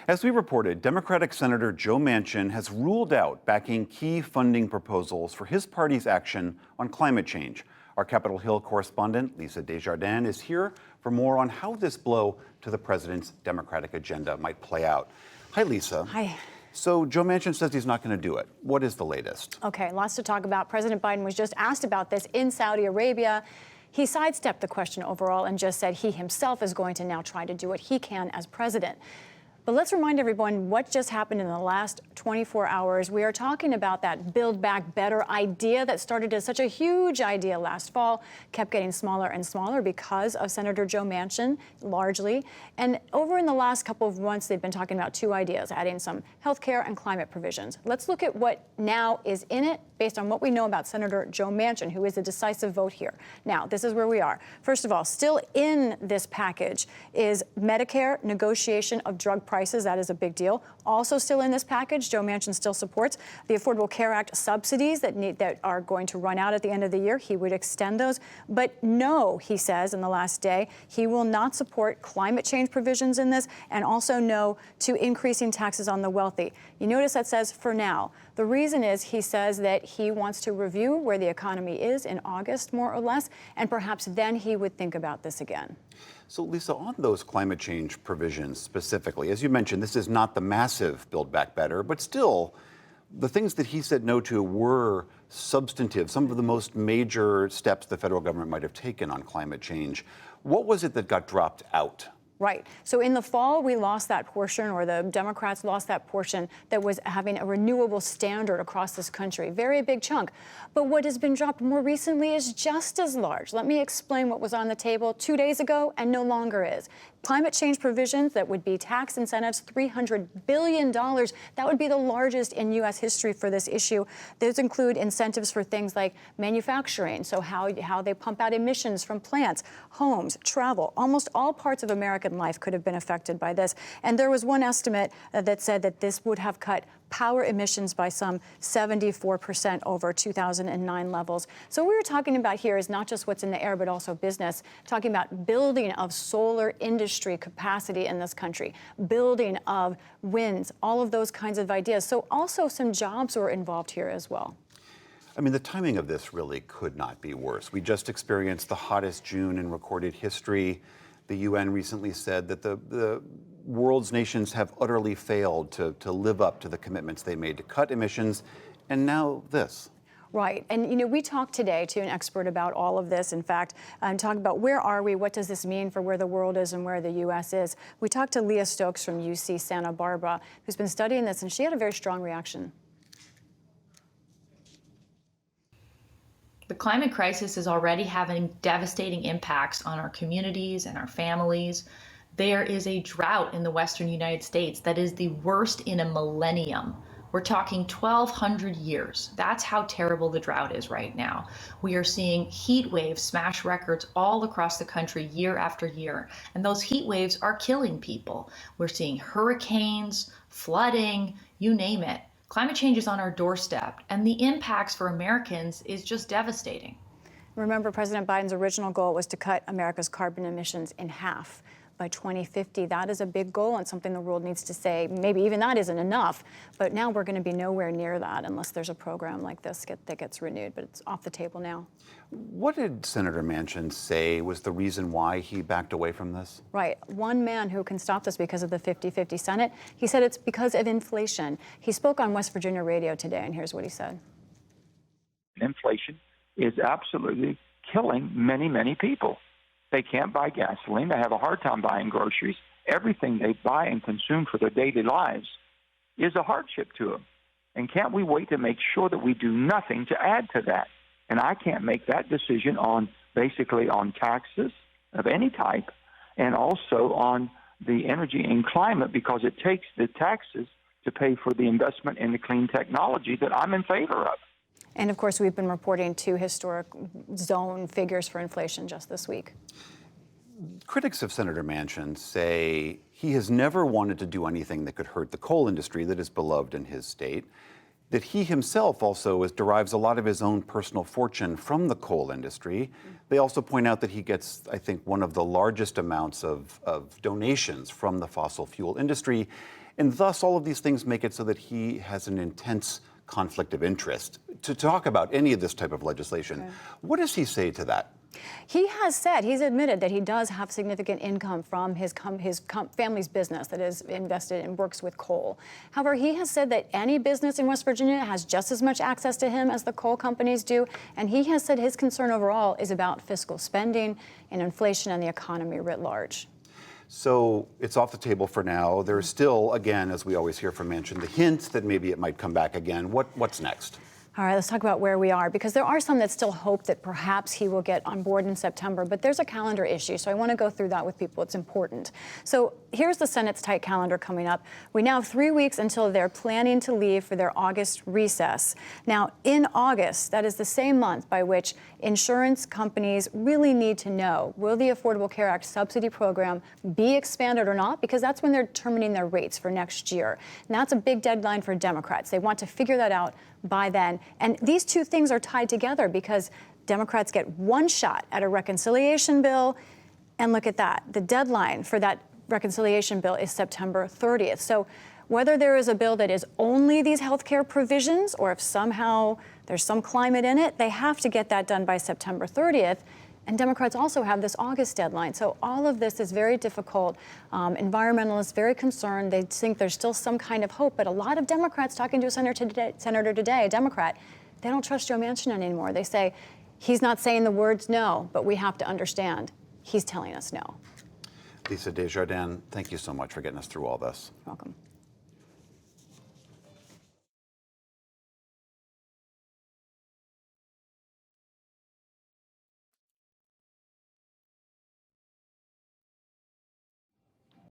As we reported, Democratic Senator Joe Manchin has ruled out backing key funding proposals for his party's action on climate change. Our Capitol Hill correspondent, Lisa Desjardins, is here for more on how this blow to the president's Democratic agenda might play out. Hi, Lisa. Hi. So Joe Manchin says he's not going to do it. What is the latest? Okay, lots to talk about. President Biden was just asked about this in Saudi Arabia. He sidestepped the question overall and just said he himself is going to now try to do what he can as president. But let's remind everyone what just happened in the last 24 hours. We are talking about that Build Back Better idea that started as such a huge idea last fall, kept getting smaller and smaller because of Senator Joe Manchin, largely. And over in the last couple of months, they've been talking about two ideas, adding some health care and climate provisions. Let's look at what now is in it based on what we know about Senator Joe Manchin, who is a decisive vote here. Now, this is where we are. First of all, still in this package is Medicare negotiation of drug prices. That is a big deal. Also still in this package, Joe Manchin still supports the Affordable Care Act subsidies that are going to run out at the end of the year. He would extend those. But no, he says in the last day, he will not support climate change provisions in this, and also no to increasing taxes on the wealthy. You notice that says for now. The reason is he says that he wants to review where the economy is in August, more or less, and perhaps then he would think about this again. So, Lisa, on those climate change provisions specifically, as you mentioned, this is not the massive Build Back Better, but still, the things that he said no to were substantive, some of the most major steps the federal government might have taken on climate change. What was it that got dropped out? Right. So in the fall, we lost that portion, or the Democrats lost that portion that was having a renewable standard across this country. Very big chunk. But what has been dropped more recently is just as large. Let me explain what was on the table 2 days ago and no longer is. Climate change provisions that would be tax incentives, $300 billion. That would be the largest in U.S. history for this issue. Those include incentives for things like manufacturing, so how they pump out emissions from plants, homes, travel. Almost all parts of American life could have been affected by this. And there was one estimate that said that this would have cut power emissions by some 74% over 2009 levels. So what we're talking about here is not just what's in the air, but also business, talking about building of solar industry capacity in this country, building of winds, all of those kinds of ideas. So also some jobs were involved here as well. I mean, the timing of this really could not be worse. We just experienced the hottest June in recorded history. The UN recently said that the world's nations have utterly failed to live up to the commitments they made to cut emissions, and now this. Right. And, you know, we talked today to an expert about all of this, in fact, and talk about where are we, what does this mean for where the world is and where the U.S. is. We talked to Leah Stokes from UC Santa Barbara, who's been studying this, and she had a very strong reaction. The climate crisis is already having devastating impacts on our communities and our families. There is a drought in the western United States that is the worst in a millennium. We're talking 1,200 years. That's how terrible the drought is right now. We are seeing heat waves smash records all across the country year after year, and those heat waves are killing people. We're seeing hurricanes, flooding, you name it. Climate change is on our doorstep, and the impacts for Americans is just devastating. Remember, President Biden's original goal was to cut America's carbon emissions in half by 2050. That is a big goal and something the world needs to say, maybe even that isn't enough, but now we're going to be nowhere near that unless there's a program like this that gets renewed, but it's off the table now. What did Senator Manchin say was the reason why he backed away from this? Right. One man who can stop this because of the 50-50 Senate, he said it's because of inflation. He spoke on West Virginia radio today, and here's what he said. Inflation is absolutely killing many, many people. They can't buy gasoline. They have a hard time buying groceries. Everything they buy and consume for their daily lives is a hardship to them. And can't we wait to make sure that we do nothing to add to that? And I can't make that decision on basically on taxes of any type and also on the energy and climate, because it takes the taxes to pay for the investment in the clean technology that I'm in favor of. And of course, we've been reporting 2 historic zone figures for inflation just this week. Critics of Senator Manchin say he has never wanted to do anything that could hurt the coal industry that is beloved in his state. that he himself also derives a lot of his own personal fortune from the coal industry. They also point out that he gets, I think, one of the largest amounts of donations from the fossil fuel industry. And thus, all of these things make it so that he has an intense conflict of interest to talk about any of this type of legislation. Okay. What does he say to that? He has said, he's admitted that he does have significant income from his family's business that is invested and works with coal. However, he has said that any business in West Virginia has just as much access to him as the coal companies do. And he has said his concern overall is about fiscal spending and inflation and the economy writ large. So it's off the table for now. There's still, again, as we always hear from Manchin, the hint that maybe it might come back again. What's next? All right, let's talk about where we are, because there are some that still hope that perhaps he will get on board in September, but there's a calendar issue, so I want to go through that with people. It's important. So here's the Senate's tight calendar coming up. We now have 3 weeks until they're planning to leave for their August recess. Now, in August, that is the same month by which insurance companies really need to know, will the Affordable Care Act subsidy program be expanded or not? Because that's when they're determining their rates for next year. And that's a big deadline for Democrats. They want to figure that out by then. And these two things are tied together because Democrats get one shot at a reconciliation bill. And look at that. The deadline for that reconciliation bill is September 30th. So whether there is a bill that is only these health care provisions or if somehow there's some climate in it, they have to get that done by September 30th. And Democrats also have this August deadline. So all of this is very difficult. Environmentalists very concerned. They think there's still some kind of hope. But a lot of Democrats, talking to a senator today, a Democrat, they don't trust Joe Manchin anymore. They say, he's not saying the words no, but we have to understand. He's telling us no. Lisa Desjardins, thank you so much for getting us through all this. You're welcome.